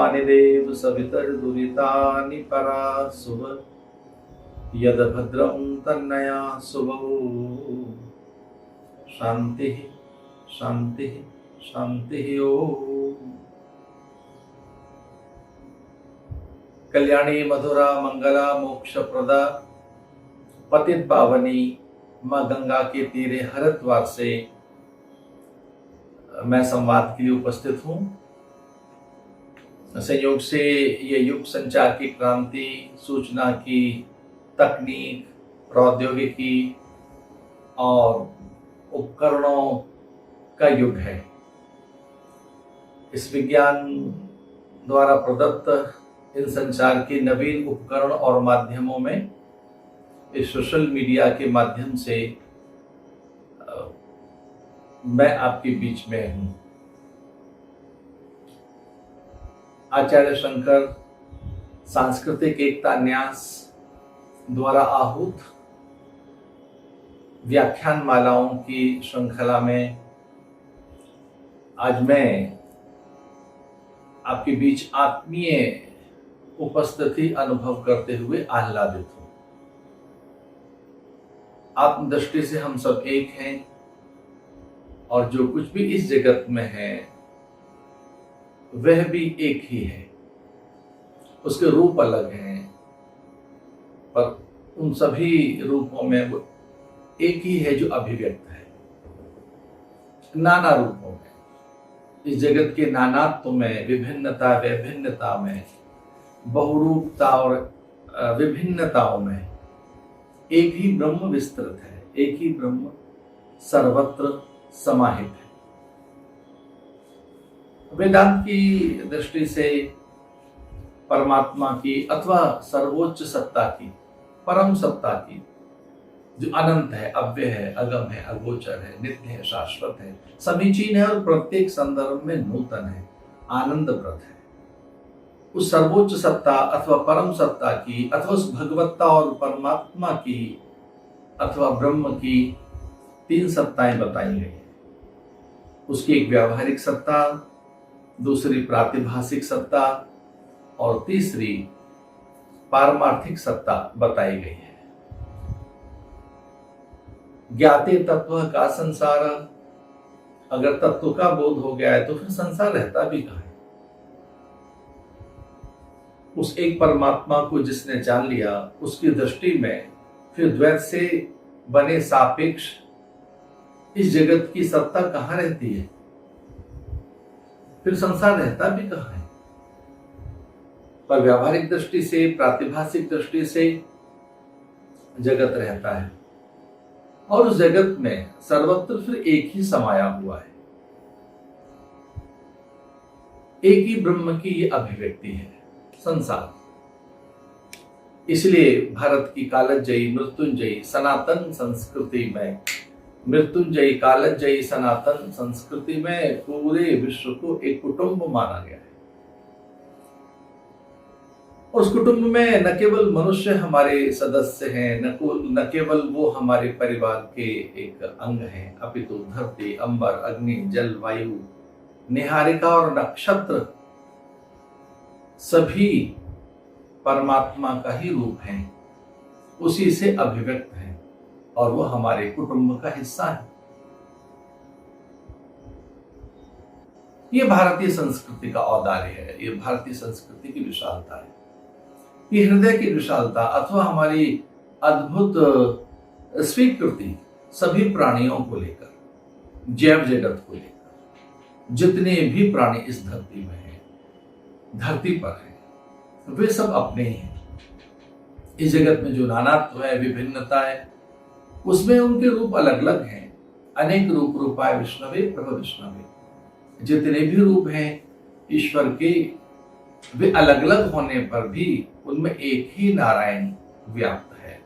भवानि देव सवितर्दुरितानि परासुव यद भद्रं तन्नया सुवो शांति शांति शांति ओम। कल्याणी मधुरा मंगला मोक्षप्रदा पतित पावनी मां गंगा के तीरे हरिद्वार से मैं संवाद के लिए उपस्थित हूँ। संयोग से ये युग संचार की क्रांति, सूचना की तकनीक, प्रौद्योगिकी और उपकरणों का युग है। इस विज्ञान द्वारा प्रदत्त इन संचार के नवीन उपकरण और माध्यमों में इस सोशल मीडिया के माध्यम से मैं आपके बीच में हूं। आचार्य शंकर सांस्कृतिक एकता न्यास द्वारा आहूत व्याख्यान मालाओं की श्रृंखला में आज मैं आपके बीच आत्मीय उपस्थिति अनुभव करते हुए आह्लादित हूं। आत्मदृष्टि से हम सब एक हैं और जो कुछ भी इस जगत में है वह भी एक ही है। उसके रूप अलग हैं पर उन सभी रूपों में वो एक ही है जो अभिव्यक्त है नाना रूपों में। इस जगत के नानात्व में, विभिन्नता वैभिन्नता में, बहुरूपता और विभिन्नताओं में एक ही ब्रह्म विस्तृत है, एक ही ब्रह्म सर्वत्र समाहित है। वेदांत की दृष्टि से परमात्मा की अथवा सर्वोच्च सत्ता की, परम सत्ता की, जो अनंत है, अव्यय है, अगम है, अगोचर है, नित्य है, शाश्वत है, समीचीन है और प्रत्येक संदर्भ में नूतन है, आनंदप्रद है, उस सर्वोच्च सत्ता अथवा परम सत्ता की अथवा उस भगवत्ता और परमात्मा की अथवा ब्रह्म की तीन सत्ताएं बताई गई हैं। उसकी एक व्यावहारिक सत्ता, दूसरी प्रातिभासिक सत्ता और तीसरी पारमार्थिक सत्ता बताई गई है। ज्ञाते तत्व का संसार, अगर तत्व का बोध हो गया है तो फिर संसार रहता भी कहाँ है। उस एक परमात्मा को जिसने जान लिया उसकी दृष्टि में फिर द्वैत से बने सापेक्ष इस जगत की सत्ता कहां रहती है, फिर संसार रहता भी कहां है। पर व्यावहारिक दृष्टि से, प्रातिभासिक दृष्टि से जगत रहता है और उस जगत में सर्वत्र फिर एक ही समाया हुआ है, एक ही ब्रह्म की ये अभिव्यक्ति है संसार। इसलिए भारत की कालजयी मृत्युंजयी सनातन संस्कृति में, मृत्युंजयी कालजयी सनातन संस्कृति में पूरे विश्व को एक कुटुंब माना गया है। उस कुटुंब में न केवल मनुष्य हमारे सदस्य हैं, न केवल वो हमारे परिवार के एक अंग हैं, अपितु धरती, अंबर, अग्नि, जल, वायु, निहारिका और नक्षत्र सभी परमात्मा का ही रूप है, उसी से अभिव्यक्त है और वो हमारे कुटुंब का हिस्सा है। ये भारतीय संस्कृति का औदार्य है, ये भारतीय संस्कृति की विशालता है, ये हृदय की विशालता अथवा हमारी अद्भुत स्वीकृति सभी प्राणियों को लेकर, जैव जगत को लेकर। जितने भी प्राणी इस धरती में हैं, धरती पर हैं, वे सब अपने ही हैं। इस जगत में जो नानात्व है, विभिन्नता है, उसमें उनके रूप अलग अलग हैं। अनेक रूप रूपाय विष्णवे प्रभ विष्णवे। जितने भी रूप हैं ईश्वर के, वे अलग अलग होने पर भी उनमें एक ही नारायण व्याप्त है।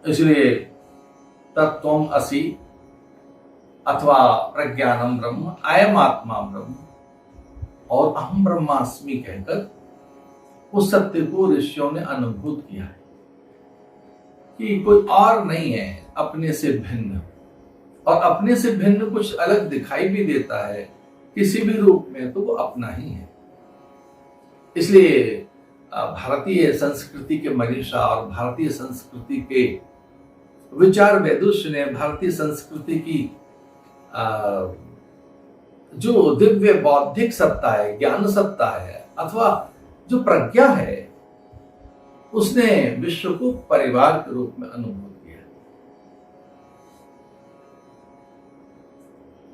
इसलिए तत्त्वम् असि अथवा प्रज्ञानम ब्रह्म, अयम आत्मा ब्रह्म और अहम ब्रह्मास्मि कहकर उस सत्य को ऋषियों ने अनुभूत किया है कि कोई और नहीं है अपने से भिन्न। और अपने से भिन्न कुछ अलग दिखाई भी देता है किसी भी रूप में तो वो अपना ही है। इसलिए भारतीय संस्कृति के मनीषा और भारतीय संस्कृति के विचार वेदुष्य ने भारतीय संस्कृति की जो दिव्य बौद्धिक सत्ता है, ज्ञान सत्ता है, अथवा जो प्रज्ञा है, उसने विश्व को परिवार के रूप में अनुभव किया।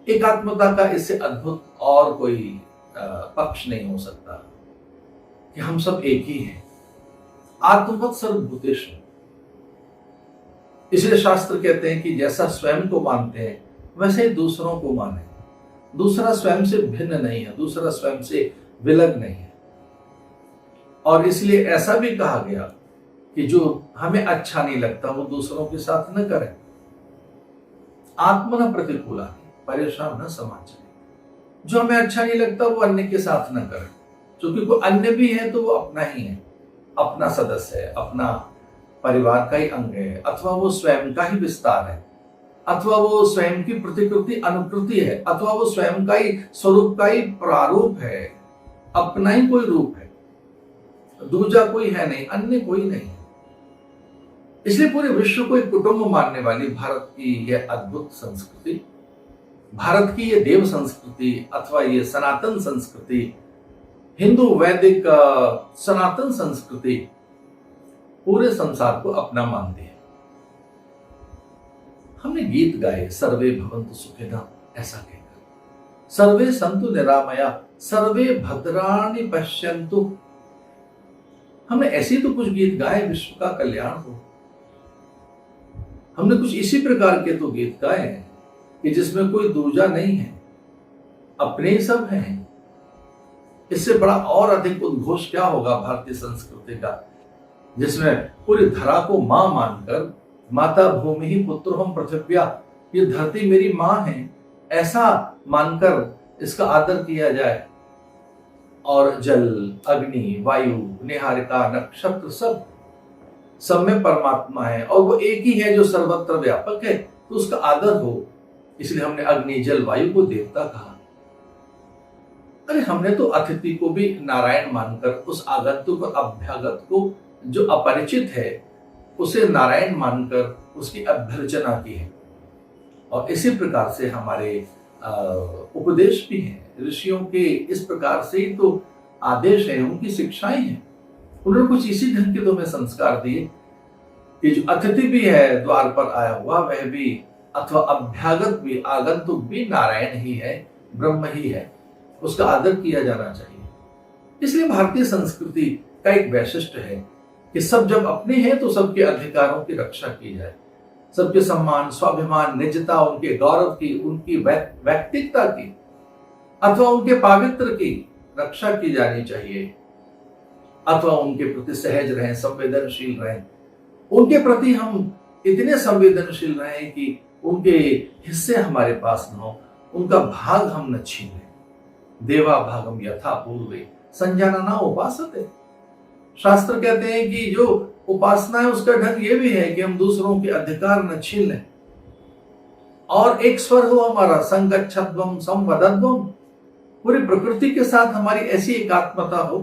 एकात्मता का इससे अद्भुत और कोई पक्ष नहीं हो सकता कि हम सब एक ही हैं। आत्मवत् सर्वभूतेषु। इसलिए शास्त्र कहते हैं कि जैसा स्वयं को मानते हैं वैसे ही दूसरों को माने। दूसरा स्वयं से भिन्न नहीं है, दूसरा स्वयं से विलग नहीं है। और इसलिए ऐसा भी कहा गया कि जो हमें अच्छा नहीं लगता वो दूसरों के साथ न करें। आत्मना प्रतिकूला, परेशान न समाचार। जो हमें अच्छा नहीं लगता वो अन्य के साथ न करें, क्योंकि कोई अन्य भी है तो वो अपना ही है, अपना सदस्य है, अपना परिवार का ही अंग है, अथवा वो स्वयं का ही विस्तार है, अथवा वो स्वयं की प्रतिकृति अनुकृति है, अथवा वो स्वयं का ही स्वरूप का ही प्रारूप है, अपना ही कोई रूप है, दूजा कोई है नहीं, अन्य कोई नहीं। इसलिए पूरे विश्व को एक कुटुंब मानने वाली भारत की यह अद्भुत संस्कृति, भारत की यह देव संस्कृति अथवा ये सनातन संस्कृति, हिंदू वैदिक सनातन संस्कृति पूरे संसार को अपना मानती है। हमने गीत गाए, सर्वे भवन्तु सुखिनः, ऐसा कहकर, सर्वे सन्तु निरामया, सर्वे भद्राणि पश्यन्तु। हमने ऐसे तो कुछ गीत गाए विश्व का कल्याण हो। हमने कुछ इसी प्रकार के तो गीत गाए हैं कि जिसमें कोई दूजा नहीं है, अपने ही सब हैं। इससे बड़ा और अधिक उद्घोष क्या होगा भारतीय संस्कृति का, जिसमें पूरी धरा को मां मानकर, माता भूमि ही पुत्रोहम पृथिव्या, ये धरती मेरी मां है, ऐसा मानकर इसका आदर किया जाए। और जल, अग्नि, वायु, निहारिका, नक्षत्र सब में परमात्मा है और वो एक ही है जो सर्वत्र व्यापक है, तो उसका आदर हो। इसलिए हमने अग्नि, जल, वायु को देवता कहा। अरे हमने तो अतिथि को भी नारायण मानकर, उस आगंतुक और अभ्यागत को जो अपरिचित है उसे नारायण मानकर उसकी अभ्यर्चना की है। और इसी प्रकार से हमारे उपदेश भी हैं, ऋषियों के इस प्रकार से ही तो आदेश है, उनकी शिक्षाएं हैं। उन्होंने कुछ इसी ढंग के तो हमें संस्कार दिए कि जो अतिथि भी है द्वार पर आया हुआ, वह भी अथवा अभ्यागत भी, आगंतुक भी नारायण ही है, ब्रह्म ही है, उसका आदर किया जाना चाहिए। इसलिए भारतीय संस्कृति का एक वैशिष्ट्य है कि सब जब अपने हैं तो सबके अधिकारों की रक्षा की जाए, सबके सम्मान, स्वाभिमान, निजता, उनके गौरव की, उनकी व्यक्तित्वता की अथवा उनके पावित्र की रक्षा की जानी चाहिए, अथवा उनके प्रति सहज रहें, संवेदनशील रहें। उनके प्रति हम इतने संवेदनशील रहें कि उनके हिस्से हमारे पास न हो, उनका भाग हम न छीनें। देवा भागम यथा पूर्वे संजानना उपासते। शास्त्र कहते हैं कि जो उपासना है उसका ढंग ये भी है कि हम दूसरों के अधिकार न छीन लें और एक स्वर हो हमारा, संगच्छध्वम संवदध्वम। पूरी प्रकृति के साथ हमारी ऐसी एकात्मता हो,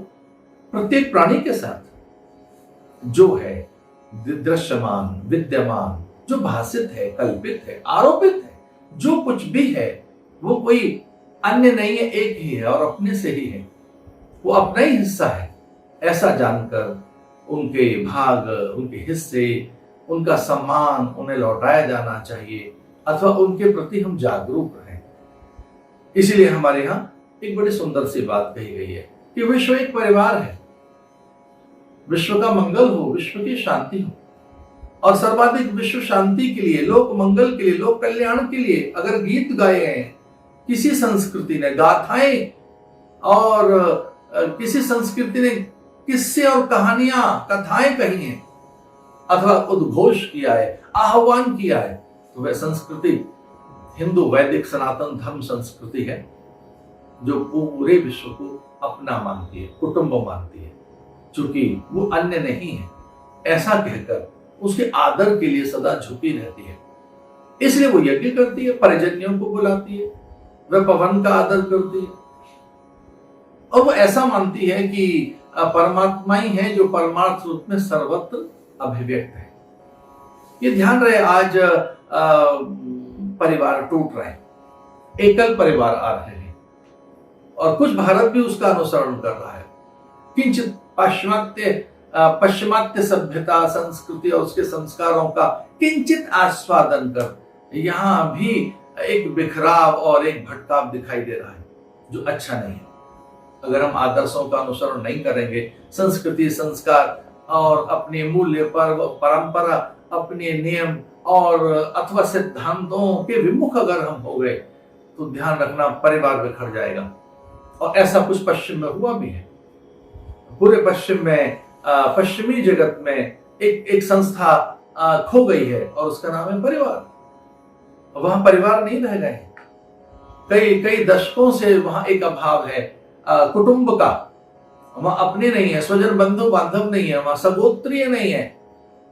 प्रत्येक प्राणी के साथ जो है दृश्यमान, विद्यमान, जो भाषित है, कल्पित है, आरोपित है, जो कुछ भी है वो कोई अन्य नहीं है, एक ही है और अपने से ही है, वो अपना ही हिस्सा है, ऐसा जानकर उनके भाग, उनके हिस्से, उनका सम्मान उन्हें लौटाया जाना चाहिए अथवा उनके प्रति हम जागरूक रहें। इसलिए हमारे यहाँ एक बड़ी सुंदर सी बात कही गई है कि विश्व एक परिवार है, विश्व का मंगल हो, विश्व की शांति हो। और सर्वाधिक विश्व शांति के लिए, लोक मंगल के लिए, लोक कल्याण के लिए अगर गीत गाए हैं किसी संस्कृति ने, गाथाएं और किसी संस्कृति ने किस्से और कहानियां, कथाएं कही हैं अथवा उद्घोष किया है, आह्वान किया है, तो वह संस्कृति हिंदू वैदिक सनातन धर्म संस्कृति है जो पूरे विश्व को अपना मानती है, कुटुंब मानती है, क्योंकि वो अन्य नहीं है ऐसा कहकर उसके आदर के लिए सदा झुकी रहती है। इसलिए वो यज्ञ करती है, परिजनियों को बुलाती है, वह पवन का आदर करती है और वो ऐसा मानती है कि परमात्मा ही है जो परमार्थ रूप में सर्वत्र अभिव्यक्त है। ये ध्यान रहे, आज परिवार टूट रहे हैं, एकल परिवार आ रहे हैं और कुछ भारत भी उसका अनुसरण कर रहा है। किंचित पाश्चिमात्य सभ्यता, संस्कृति और उसके संस्कारों का किंचित आस्वादन कर यहां भी एक बिखराव और एक भटकाव दिखाई दे रहा है, जो अच्छा नहीं है। अगर हम आदर्शों का अनुसरण नहीं करेंगे, संस्कृति, संस्कार और अपने मूल्य, पर्व, परंपरा, अपने नियम और अथवा सिद्धांतों के विमुख अगर हम हो गए तो ध्यान रखना परिवार बिखर जाएगा। और ऐसा कुछ पश्चिम में हुआ भी है। पूरे पश्चिम में, पश्चिमी जगत में एक संस्था खो गई है और उसका नाम है परिवार। वहां परिवार नहीं रह गए, कई दशकों से वहां एक अभाव है कुटुंब का। वहां अपने नहीं है, स्वजन बंधु बांधव नहीं है, वहां सगोत्रीय नहीं है,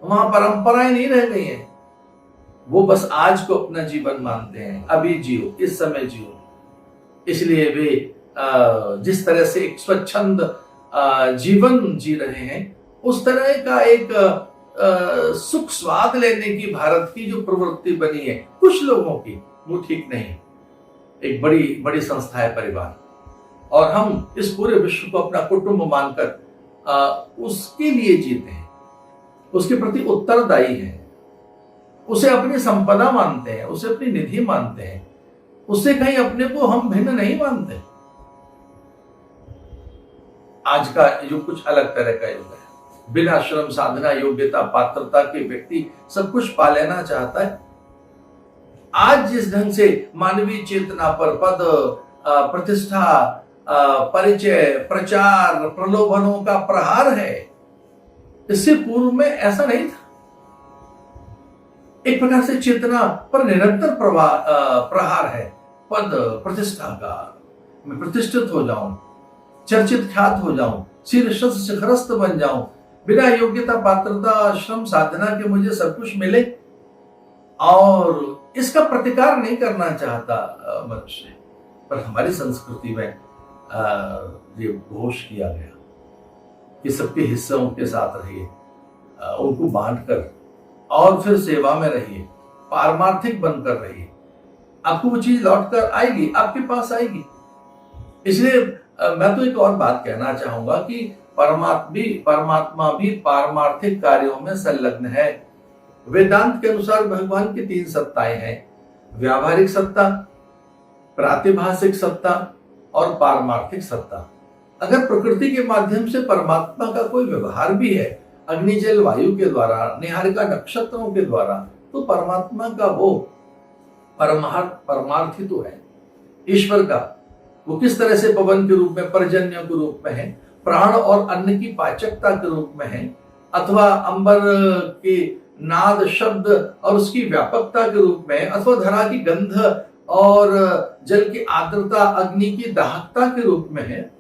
वहां परंपराएं नहीं रह गई हैं। वो बस आज को अपना जीवन मानते हैं, अभी जियो, इस समय जियो। इसलिए वे जिस तरह से एक स्वच्छंद जीवन जी रहे हैं, उस तरह का एक सुख स्वाद लेने की भारत की जो प्रवृत्ति बनी है कुछ लोगों की, वो ठीक नहीं। एक बड़ी बड़ी संस्था है परिवार और हम इस पूरे विश्व को अपना कुटुंब मानकर उसके लिए जीते हैं, उसके प्रति उत्तरदायी हैं, उसे अपनी संपदा मानते हैं, उसे अपनी निधि मानते हैं, उससे कहीं अपने को हम भिन्न नहीं मानते। आज का युग कुछ अलग तरह का युग है। बिना श्रम, साधना, योग्यता, पात्रता के व्यक्ति सब कुछ पा लेना चाहता है। आज जिस ढंग से मानवीय चेतना पर पद, प्रतिष्ठा, परिचय, प्रचार, प्रलोभनों का प्रहार है, इससे पूर्व में ऐसा नहीं था। एक प्रकार से चेतना पर निरंतर प्रहार है, पद प्रतिष्ठा का। मैं प्रतिष्ठित हो जाऊं, चर्चित ख्यात हो जाऊं, शीर्षस्थ शिखरस्थ बन जाऊं, बिना योग्यता, पात्रता, श्रम, साधना के मुझे सब कुछ मिले। और इसका प्रतिकार नहीं करना चाहता मनुष्य। पर हमारी संस्कृति में ये घोष किया गया कि सबके हिस्सों के साथ रहिए, उनको बांटकर और फिर सेवा में रहिए, पारमार्थिक बनकर रहिए। आपको वो चीज लौट कर आएगी, आपके पास आएगी। इसलिए मैं तो एक और बात कहना चाहूंगा कि परमात्मा भी पारमार्थिक कार्यों में संलग्न है। वेदांत के अनुसार भगवान की 3 सत्ताएं हैं: व्यावहारिक सत्ता, प्रातिभाषिक सत्ता और पारमार्थिक सत्ता। अगर प्रकृति के माध्यम से परमात्मा का कोई व्यवहार भी है, अग्नि जल वायु के द्वारा, निहारिका नक्षत्रों के द्वारा, तो परमात्मा का वो परमार्थ ही तो है ईश्वर का। वो किस तरह से पवन के रूप में, पर्जन्य के रूप में है, प्राण और अन्न की पाचकता के रूप में है, अथवा अंबर के नाद, शब्द और उसकी व्यापकता के रूप में, अथवा धरा की गंध और जल की आर्द्रता, अग्नि की दाहकता के रूप में है,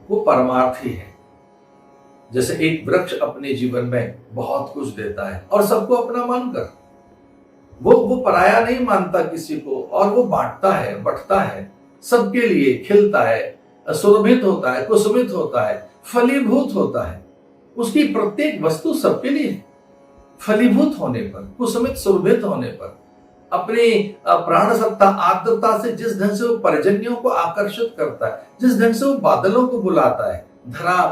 वो परमार्थ ही है। जैसे एक वृक्ष अपने जीवन में बहुत कुछ देता है और सबको अपना मानकर, वो पराया नहीं मानता किसी को, और वो बांटता है, बंटता है, सबके लिए खिलता है, सुरभित होता है, कुसुमित होता है, फलीभूत होता है। उसकी प्रत्येक वस्तु सबके लिए है। फलीभूत होने पर, कुसुमित, सुरभित होने पर, अपनी प्राण सत्ता, आर्द्रता से जिस ढंग से वो पर्जन्यों को आकर्षित करता है, जिस ढंग से वो बादलों को बुलाता है, धरा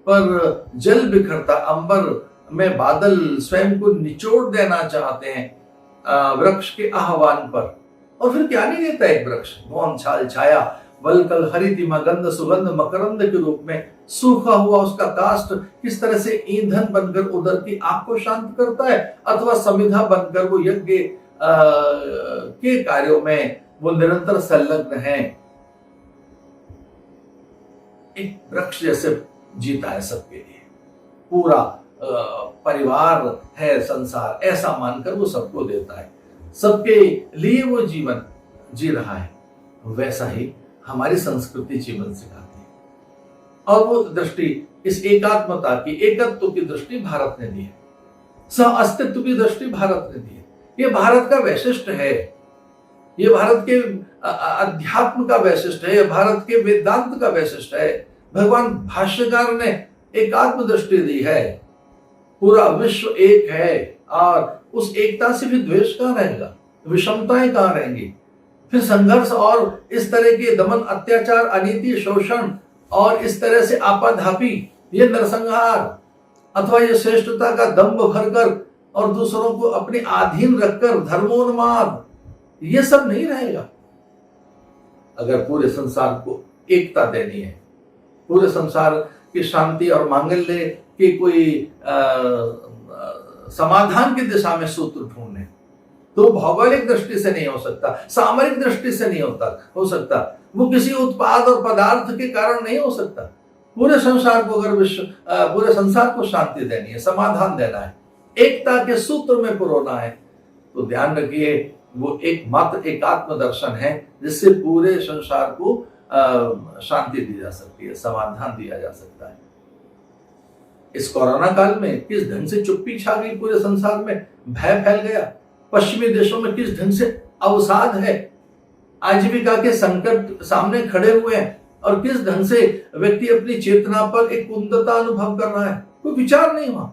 पर जल बिखरता, अंबर में बादल स्वयं को निचोड़ देना चाहते हैं वृक्ष के आह्वान पर। और फिर क्या नहीं देता एक वृक्ष? मौन, छाल, छाया, वलकल, हरितिमा, गंध, सुगंध, मकरंद के रूप में सूखा हुआ उसका काष्ठ किस तरह से ईंधन बनकर उदर की आग को शांत करता है, अथवा समिधा बनकर वो यज्ञ के कार्यों में वो निरंतर संलग्न है। एक वृक्ष जैसे जीता है सबके लिए, पूरा परिवार है संसार, ऐसा मानकर वो सबको देता है, सबके लिए वो जीवन जी रहा है। वैसा ही हमारी संस्कृति जीवन सिखाती है। और वो दृष्टि, इस एकात्मता की, एकत्व की दृष्टि भारत ने दी है, सह अस्तित्व की दृष्टि भारत ने दी है। ये भारत का वैशिष्ट्य है, ये भारत के अध्यात्म का वैशिष्ट है, भारत के वेदांत का वैशिष्ट है। भगवान भाष्यकार ने एक आत्मदृष्टि दी है, पूरा विश्व एक है और उस एकता से भी द्वेष कहां रहेगा, विषमताएं कहां रहेंगी, फिर संघर्ष और इस तरह के दमन, अत्याचार, अनीति, शोषण और इस तरह से आपाधापी, ये नरसंहार अथवा ये श्रेष्ठता का दंभ भरकर और दूसरों को अपने अधीन रखकर धर्मोन्माद, ये सब नहीं रहेगा। अगर पूरे संसार को एकता देनी है, पूरे संसार की शांति और मांगल्य की कोई समाधान की दिशा में सूत्र ढूंढने, तो भौगोलिक दृष्टि से नहीं हो सकता, सामरिक दृष्टि से नहीं हो सकता, वो किसी उत्पाद और पदार्थ के कारण नहीं हो सकता। पूरे संसार को अगर पूरे संसार को शांति देनी है, समाधान देना है, एकता के सूत्र में पुरोना है, तो ध्यान रखिए वो एकमात्र एकात्म दर्शन है जिससे पूरे संसार को शांति दी जा सकती है, समाधान दिया जा सकता है। इस कोरोना काल में किस ढंग से चुप्पी छा गई पूरे संसार में, भय फैल गया, पश्चिमी देशों में किस ढंग से अवसाद है, आजीविका के संकट सामने खड़े हुए हैं और किस ढंग से व्यक्ति अपनी चेतना पर एक कुंदता अनुभव कर रहा है। कोई विचार नहीं हुआ,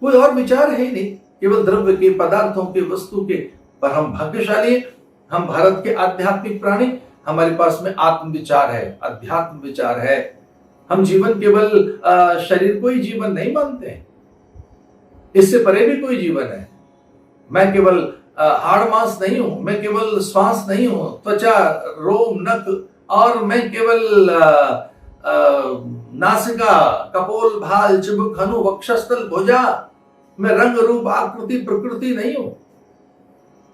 कोई और विचार है ही नहीं, केवल द्रव्य के, पदार्थों के, वस्तु के। पर हम भाग्यशाली, हम भारत के आध्यात्मिक प्राणी, हमारे पास में आत्म विचार है, अध्यात्म विचार है। हम जीवन केवल शरीर को ही जीवन नहीं मानते, इससे परे भी कोई जीवन है। मैं केवल हाड़ मांस नहीं हूं, मैं केवल श्वास नहीं हूं, त्वचा, रोम, नख, और मैं केवल नासिका, कपोल, भाल, चिबुक, हनु, वक्षस्थल, भुजा, मैं रंग, रूप, आकृति, प्रकृति नहीं हूं,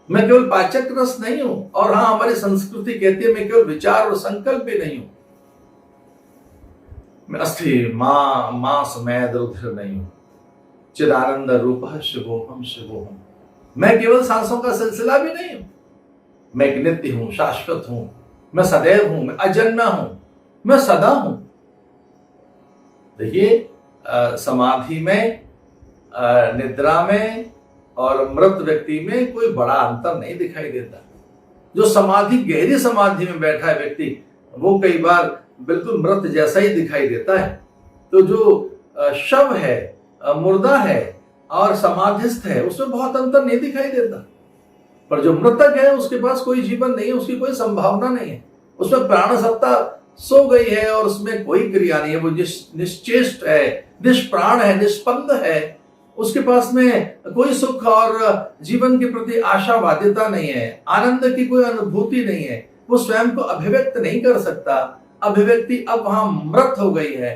मैं केवल पाचक रस नहीं हूं, और हाँ, हमारी संस्कृति कहती है मैं केवल विचार और संकल्प भी नहीं हूं, मैं अस्थि मांस मैद रुधिर नहीं हूं, चिदानंद रूप शिवोहम शिवोहम, मैं केवल सांसों का सिलसिला भी नहीं हूं, मैं एक नित्य हूं, शाश्वत हूं, मैं सदैव हूं, मैं अजन्मा हूं, मैं सदा हूं। देखिए समाधि में, निद्रा में और मृत व्यक्ति में कोई बड़ा अंतर नहीं दिखाई देता। जो समाधि, गहरी समाधि में बैठा है व्यक्ति, वो कई बार बिल्कुल मृत जैसा ही दिखाई देता है। तो जो शव है, मुर्दा है और समाधिस्थ है, उसमें बहुत अंतर नहीं दिखाई देता। पर जो मृतक है उसके पास कोई जीवन नहीं है, उसकी कोई संभावना नहीं है, उसमें प्राण सत्ता सो गई है और उसमें कोई क्रिया नहीं है, वो निश्चेष्ट है, निष्प्राण है, निष्पंद है, उसके पास में कोई सुख और जीवन के प्रति आशावादिता नहीं है, आनंद की कोई अनुभूति नहीं है, वो स्वयं को अभिव्यक्त नहीं कर सकता। अभिव्यक्ति अब वहां मृत हो गई है,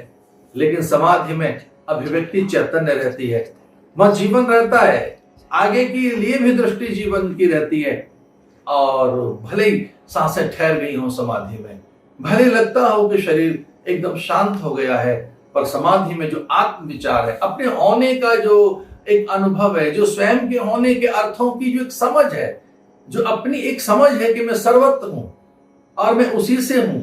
लेकिन समाधि में अभिव्यक्ति चैतन्य रहती है, वहां जीवन रहता है, आगे के लिए भी दृष्टि जीवन की रहती है। और भले ही सांसें ठहर गई हो समाधि में, भले लगता हो कि शरीर एकदम शांत हो गया है, पर समाधि में जो आत्म विचार है, अपने होने का जो एक अनुभव है, जो स्वयं के होने के अर्थों की जो एक समझ है, जो अपनी एक समझ है कि मैं सर्वत्र हूं और मैं उसी से हूं,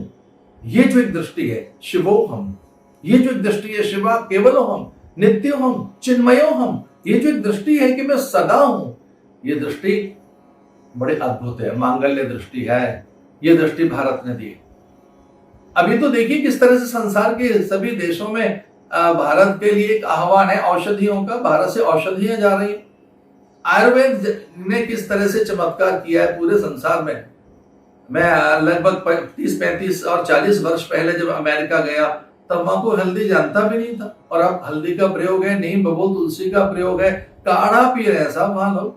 ये जो एक दृष्टि है शिवोहम, ये जो एक दृष्टि है शिवा केवलोहम, नित्योहम, चिन्मयोहम, ये जो एक दृष्टि है कि मैं सदा हूं, ये दृष्टि बड़े अद्भुत है, मांगल्य दृष्टि है। ये दृष्टि भारत ने दी। अभी तो देखिए किस तरह से संसार के सभी देशों में भारत के लिए एक आह्वान है औषधियों का, भारत से औषधियां जा रही हैं। आयुर्वेद ने किस तरह से चमत्कार किया है पूरे संसार में। मैं लगभग 30, 35 और 40 वर्ष पहले जब अमेरिका गया, तब वहां को हल्दी जानता भी नहीं था, और अब हल्दी का प्रयोग है, नीम, बबूल, तुलसी का प्रयोग है, काढ़ा पी रहे हैं साहब वहां लोग,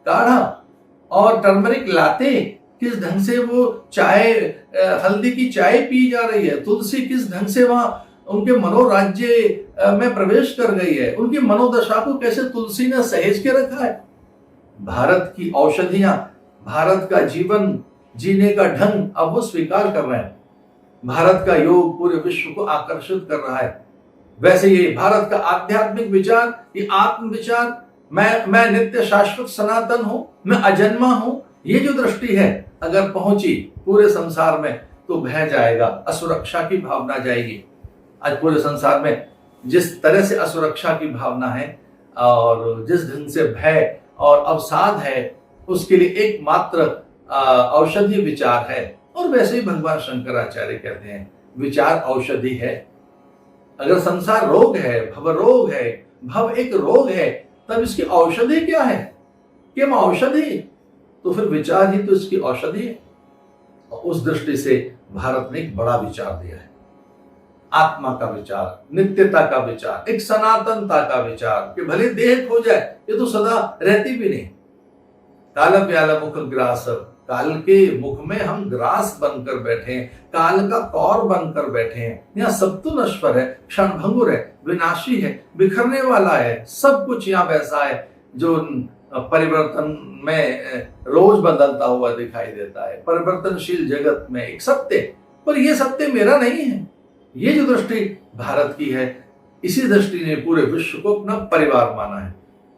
काढ़ा और टर्मरिक लाते, किस ढंग से वो चाय, हल्दी की चाय पी जा रही है, तुलसी किस ढंग से वहां उनके मनोराज्य में प्रवेश कर गई है, उनकी मनोदशा को कैसे तुलसी ने सहेज के रखा है। भारत की औषधियां, भारत का जीवन जीने का ढंग अब वो स्वीकार कर रहे हैं। भारत का योग पूरे विश्व को आकर्षित कर रहा है। वैसे ये भारत का आध्यात्मिक विचार, ये आत्म विचार, मैं नित्य शाश्वत सनातन हूं, मैं अजन्मा हूं, ये जो दृष्टि है अगर पहुंची पूरे संसार में तो भय जाएगा, असुरक्षा की भावना जाएगी। आज पूरे संसार में जिस तरह से असुरक्षा की भावना है और जिस ढंग से भय और अवसाद है, उसके लिए एकमात्र औषधि विचार है और वैसे ही भगवान शंकराचार्य कहते हैं विचार औषधि है। अगर संसार रोग है, भव रोग है, भव एक रोग है, तब इसकी औषधि क्या है? किम औषधि? तो फिर विचार ही तो इसकी औषधि है। और उस दृष्टि से भारत ने एक बड़ा विचार दिया है, आत्मा का विचार, नित्यता का विचार, एक सनातनता का विचार कि भले देह खो जाए, ये तो सदा रहती भी नहीं। काल व्याल मुख ग्रास, काल के मुख में हम ग्रास बनकर बैठे हैं, काल का कौर बनकर बैठे हैं। यहाँ सब तो नश्वर है, क्षणभंगुर है, विनाशी है, बिखरने वाला है, सब कुछ यहाँ वैसा है जो परिवर्तन में रोज बदलता हुआ दिखाई देता है। परिवर्तनशील जगत में एक सत्य, पर यह सत्य मेरा नहीं है। ये जो दृष्टि भारत की है, इसी दृष्टि ने पूरे विश्व को अपना परिवार माना है,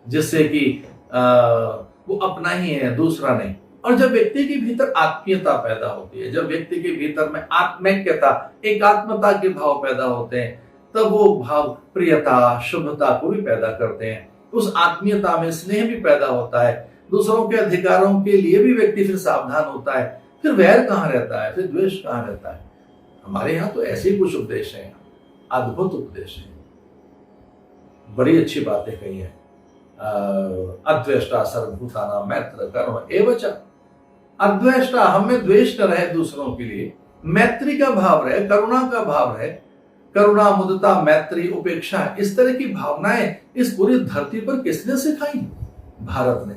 जिससे कि वो अपना ही है, दूसरा नहीं। और जब व्यक्ति के भीतर आत्मीयता पैदा होती है, जब व्यक्ति के भीतर में आत्मैक्यता, एकात्मता के भाव पैदा होते हैं, तब वो भाव प्रियता, शुभता को भी पैदा करते हैं। उस आत्मीयता में स्नेह भी पैदा होता है, दूसरों के अधिकारों के लिए भी व्यक्ति फिर सावधान होता है। फिर वैर कहाँ रहता है, फिर द्वेष कहाँ रहता है? हमारे यहाँ तो ऐसे ही कुछ उपदेश हैं, अद्भुत उपदेश हैं, बड़ी अच्छी बातें कही हैं। अद्वेष्टा सर्वभूतानां मैत्र करुण एवच। अद्वेष्टा, हमें द्वेष न रहे दूसरों के लिए, मैत्री का भाव रहे, करुणा का भाव रहे। करुणा, मुदिता, मैत्री, उपेक्षा, इस तरह की भावनाएं इस पूरी धरती पर किसने सिखाई? भारत ने।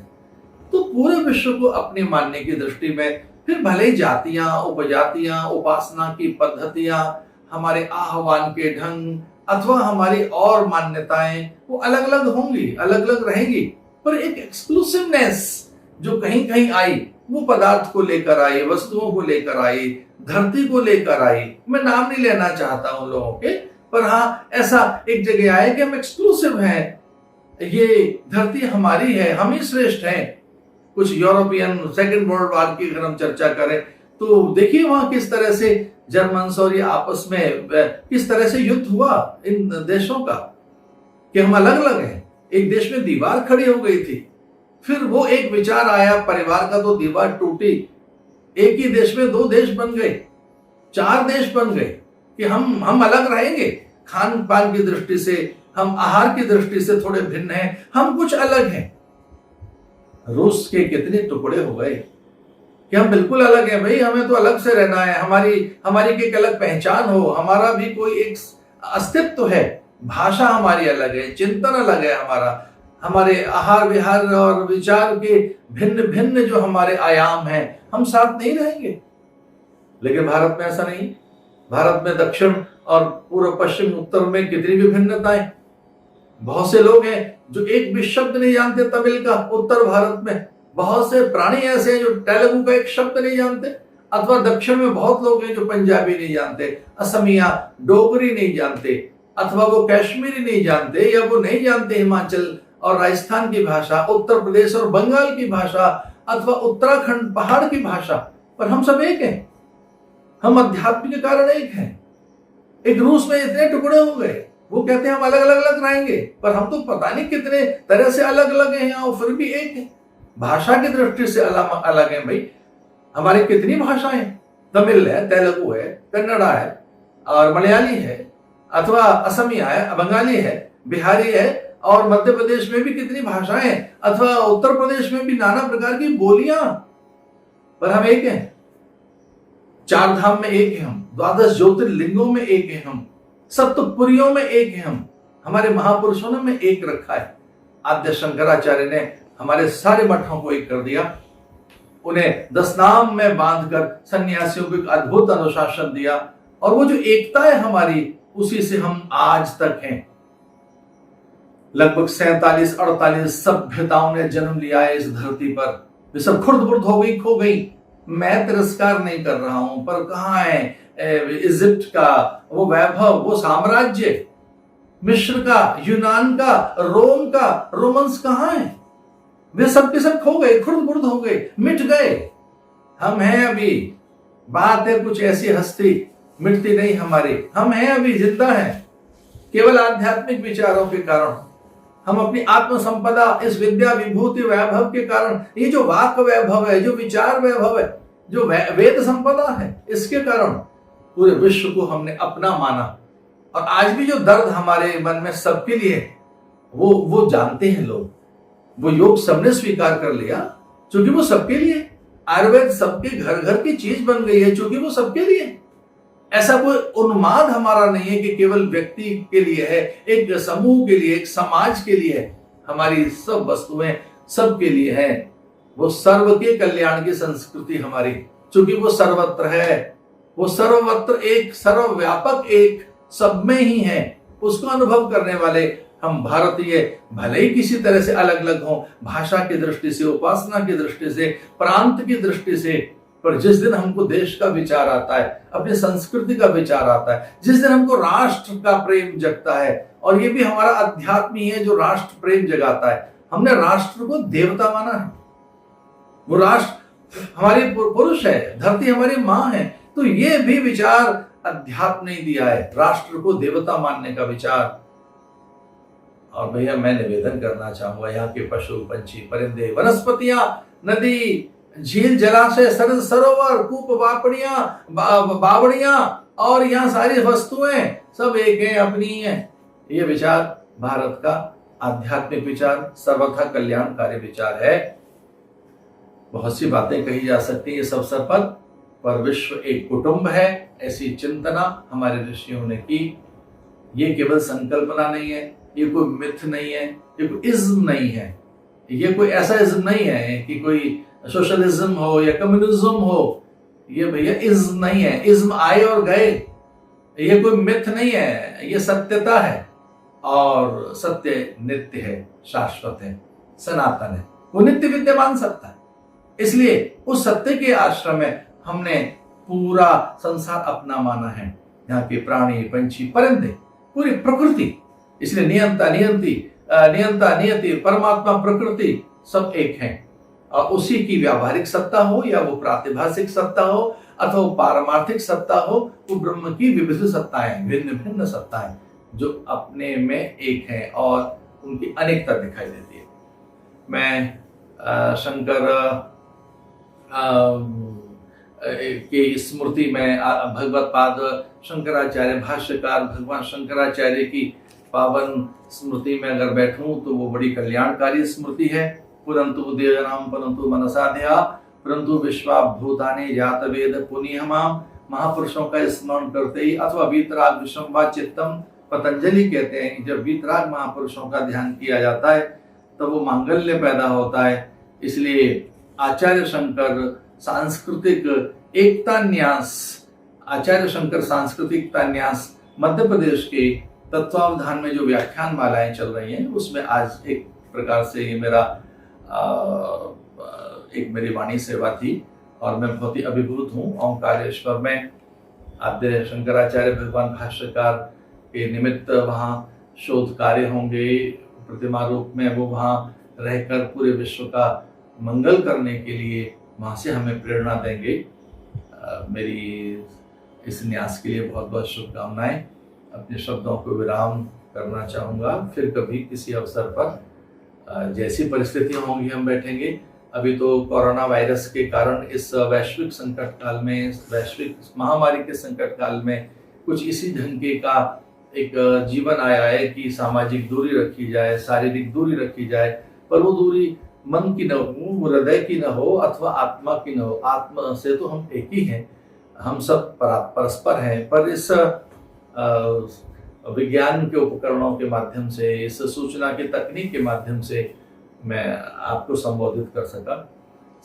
तो पूरे विश्व को अपने मानने की दृष्टि में फिर भले ही जातियां, उपजातियां, उपासना की पद्धतियां, हमारे आह्वान के ढंग अथवा हमारी और मान्यताएं वो अलग अलग होंगी, अलग अलग रहेंगी, पर एक एक्सक्लूसिवनेस जो कहीं कहीं आई, वो पदार्थ को लेकर आई, वस्तुओं को लेकर आई, धरती को लेकर आई। मैं नाम नहीं लेना चाहता उन लोगों के, पर हाँ ऐसा एक जगह आया कि हम एक्सक्लूसिव हैं, ये धरती हमारी है, हम ही श्रेष्ठ हैं। कुछ यूरोपियन सेकेंड वर्ल्ड वॉर की अगर हम चर्चा करें तो देखिए वहां किस तरह से जर्मन्स और ये आपस में किस तरह से युद्ध हुआ इन देशों का, कि हम अलग अलग हैं। एक देश में दीवार खड़ी हो गई थी, फिर वो एक विचार आया परिवार का, तो दीवार टूटी, एक ही देश में 2 देश बन गए, 4 देश बन गए कि हम अलग रहेंगे। खान पान की दृष्टि से, हम आहार की दृष्टि से थोड़े भिन्न हैं, हम कुछ अलग हैं। रूस के कितने टुकड़े हो गए कि हम बिल्कुल अलग हैं, भाई हमें तो अलग से रहना है, हमारी की एक अलग पहचान हो, हमारा भी कोई एक अस्तित्व है, भाषा हमारी अलग है, चिंतन अलग है हमारा, हमारे आहार विहार और विचार के भिन्न भिन्न जो हमारे आयाम हैं, हम साथ नहीं रहेंगे। लेकिन भारत में ऐसा नहीं। भारत में दक्षिण और पूर्व, पश्चिम, उत्तर में कितनी विभिन्नताएं। बहुत से लोग हैं जो एक भी शब्द नहीं जानते तमिल का उत्तर भारत में, बहुत से प्राणी ऐसे हैं जो तेलुगु का एक शब्द नहीं जानते, अथवा दक्षिण में बहुत लोग हैं जो पंजाबी नहीं जानते, असमिया, डोगरी नहीं जानते, अथवा वो कश्मीरी नहीं जानते, या वो नहीं जानते हिमाचल और राजस्थान की भाषा, उत्तर प्रदेश और बंगाल की भाषा, अथवा उत्तराखंड पहाड़ की भाषा, पर हम सब एक हैं। हम अध्यात्म के कारण एक हैं। एक रूस में इतने टुकड़े हो गए, वो कहते हैं हम अलग अलग रहेंगे, पर हम तो पता नहीं कितने तरह से अलग अलग हैं यहाँ, और फिर भी एक है। भाषा की दृष्टि से अलग है भाई। हमारी कितनी भाषाएं, तमिल है, तेलुगु है, कन्नड़ा है और मलयाली है, अथवा असमिया है, बंगाली है, बिहारी है, और मध्य प्रदेश में भी कितनी भाषाएं, अथवा उत्तर प्रदेश में भी नाना प्रकार की बोलियां, पर हम एक हैं। 4 धाम में एक है हम, 12 ज्योतिर्लिंगों में एक है हम, सप्तपुरियों में एक है हम, हमारे महापुरुषों ने में एक रखा है। आद्य शंकराचार्य ने हमारे सारे मठों को एक कर दिया, उन्हें 10 नाम में बांधकर सन्यासियों को एक अद्भुत अनुशासन दिया, और वो जो एकता है हमारी, उसी से हम आज तक हैं। लगभग 47-48 सभ्यताओं ने जन्म लिया है इस धरती पर, वे सब खुर्द-बुर्द हो गई, खो गई। मैं तिरस्कार नहीं कर रहा हूं, पर कहां है इजिप्ट का वो वैभव, वो साम्राज्य, मिस्र का, यूनान का, रोम का, रोमन्स कहां है? वे सब के सब खो गए, खुर्द-बुर्द हो गए, मिट गए। हम हैं अभी। बात है कुछ ऐसी हस्ती मिटती नहीं हमारी, हम हैं अभी, जिंदा हैं, केवल आध्यात्मिक विचारों के कारण। हम अपनी आत्म संपदा, इस विद्या विभूति वैभव के कारण, ये जो वाक वैभव है, जो विचार वैभव है, जो वेद संपदा है, इसके कारण पूरे विश्व को हमने अपना माना। और आज भी जो दर्द हमारे मन में सबके लिए है, वो जानते हैं लोग। वो योग सबने स्वीकार कर लिया क्योंकि वो सबके लिए। आयुर्वेद सबके घर घर की चीज बन गई है क्योंकि वो सबके लिए। ऐसा कोई उन्माद हमारा नहीं है कि केवल व्यक्ति के लिए है, एक समूह के लिए, एक समाज के लिए है। हमारी सब वस्तुएं सबके लिए है। वो सर्व के कल्याण की संस्कृति हमारी, क्योंकि वो सर्वत्र है, वो सर्वत्र एक, सर्वव्यापक एक, सब में ही है। उसको अनुभव करने वाले हम भारतीय भले ही किसी तरह से अलग अलग हों, भाषा की दृष्टि से, उपासना की दृष्टि से, प्रांत की दृष्टि से, पर जिस दिन हमको देश का विचार आता है, अपनी संस्कृति का विचार आता है, जिस दिन हमको राष्ट्र का प्रेम जगता है, और ये भी हमारा अध्यात्म ही है जो राष्ट्र प्रेम जगाता है। हमने राष्ट्र को देवता माना है, वो राष्ट्र हमारी पुरुष है, धरती हमारी माँ है, तो ये भी विचार अध्यात्म ने दिया है, राष्ट्र को देवता मानने का विचार। और भैया मैं निवेदन करना चाहूंगा, यहाँ के पशु पंछी परिंदे वनस्पतियां, नदी झील जलाशय सरद सरोवर कूप बावड़ियां और यहाँ सारी वस्तुएं सब एक है, अपनी है। ये विचार भारत का आध्यात्मिक विचार, सर्वथा कल्याणकारी विचार है। बहुत सी बातें कही जा सकती है इस अवसर पर विश्व एक कुटुंब है, ऐसी चिंतना हमारे ऋषियों ने की। ये केवल संकल्पना नहीं है, ये कोई मिथ नहीं है, ये कोई इज्म नहीं है, ये कोई ऐसा इज्म नहीं है कि कोई सोशलिज्म हो या कम्युनिज्म हो। ये भैया इज्म नहीं है, इज्म आए और गए, ये कोई मिथ नहीं है, ये सत्यता है। और सत्य नित्य है, शाश्वत है, सनातन है, वो नित्य विद्यमान सत्ता है। इसलिए उस सत्य के आश्रम में हमने पूरा संसार अपना माना है। यहाँ के प्राणी पंछी परिंदे, पूरी प्रकृति, इसलिए नियंता नियति परमात्मा प्रकृति सब एक है। और उसी की व्यावहारिक सत्ता हो या वो प्रातिभाषिक सत्ता हो अथवा वो पारमार्थिक सत्ता हो, वो ब्रह्म की विविध सत्ताएं, भिन्न भिन्न सत्ताएं जो अपने में एक है और उनकी अनेकता दिखाई देती है। मैं शंकर की स्मृति में भगवत पाद शंकराचार्य भाष्यकार भगवान शंकराचार्य की पावन स्मृति में अगर बैठूं तो वो बड़ी कल्याणकारी स्मृति है। पुरंतु देवनाम परंतु मनसाध्या परंतु विश्वाभूतानि जात वेद पुनिहमाम। महापुरुषों का स्मरण करते ही अथवा वीतराग विश्ववा चित्तम, पतंजलि कहते हैं जब वीतराग महापुरुषों का ध्यान किया जाता है तो वो मांगल्य पैदा होता है। इसलिए आचार्य शंकर सांस्कृतिक एकता न्यास, आचार्य शंकर सांस्कृतिक एकता न्यास मध्य प्रदेश के तत्वावधान में जो व्याख्यान मालाएं चल रही हैं उसमें आज एक प्रकार से ये मेरा एक मेरी वाणी सेवा थी और मैं बहुत ही अभिभूत हूँ। ओंकारेश्वर में आद्य शंकराचार्य भगवान भाष्यकार के निमित्त वहाँ शोध कार्य होंगे, प्रतिमा रूप में वो वहाँ रहकर पूरे विश्व का मंगल करने के लिए वहाँ से हमें प्रेरणा देंगे। मेरी इस न्यास के लिए बहुत बहुत शुभकामनाएं। अपने शब्दों को विराम करना चाहूँगा, फिर कभी किसी अवसर पर जैसी परिस्थितियां होंगी हम बैठेंगे। अभी तो कोरोना वायरस के कारण इस वैश्विक संकट काल में, वैश्विक महामारी के संकट काल में कुछ इसी ढंग का एक जीवन आया है कि सामाजिक दूरी रखी जाए, शारीरिक दूरी रखी जाए, पर वो दूरी मन की न हो, हृदय की न हो अथवा आत्मा की न हो। आत्मा से तो हम एक ही हैं, हम सब परस्पर हैं, पर इस विज्ञान के उपकरणों के माध्यम से, इस सूचना की तकनीक के माध्यम से मैं आपको संबोधित कर सका।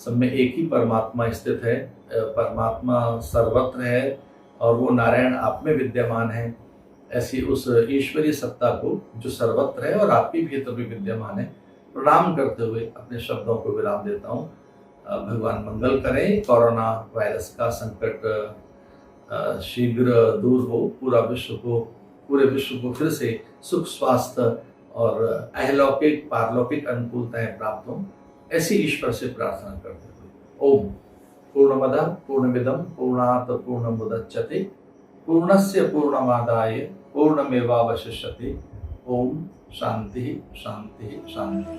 सब में एक ही परमात्मा स्थित है, परमात्मा सर्वत्र है और वो नारायण आप में विद्यमान है। ऐसी उस ईश्वरीय सत्ता को जो सर्वत्र है और आपके भीतर भी विद्यमान है, प्रणाम करते हुए अपने शब्दों को विराम देता हूँ। भगवान मंगल करें, कोरोना वायरस का संकट शीघ्र दूर हो, पूरे विश्व को फिर से सुख स्वास्थ्य और अहलौकिक पारलौकिक अनुकूलताएं प्राप्त हों, ऐसी ईश्वर से प्रार्थना करते हुए ओम पूर्णमदः पूर्णमिदं पूर्णात् पूर्णमुदच्यते पूर्णस्य पूर्णमादाय पूर्णमेवावशिष्यते। ओम शांति शांति शांति।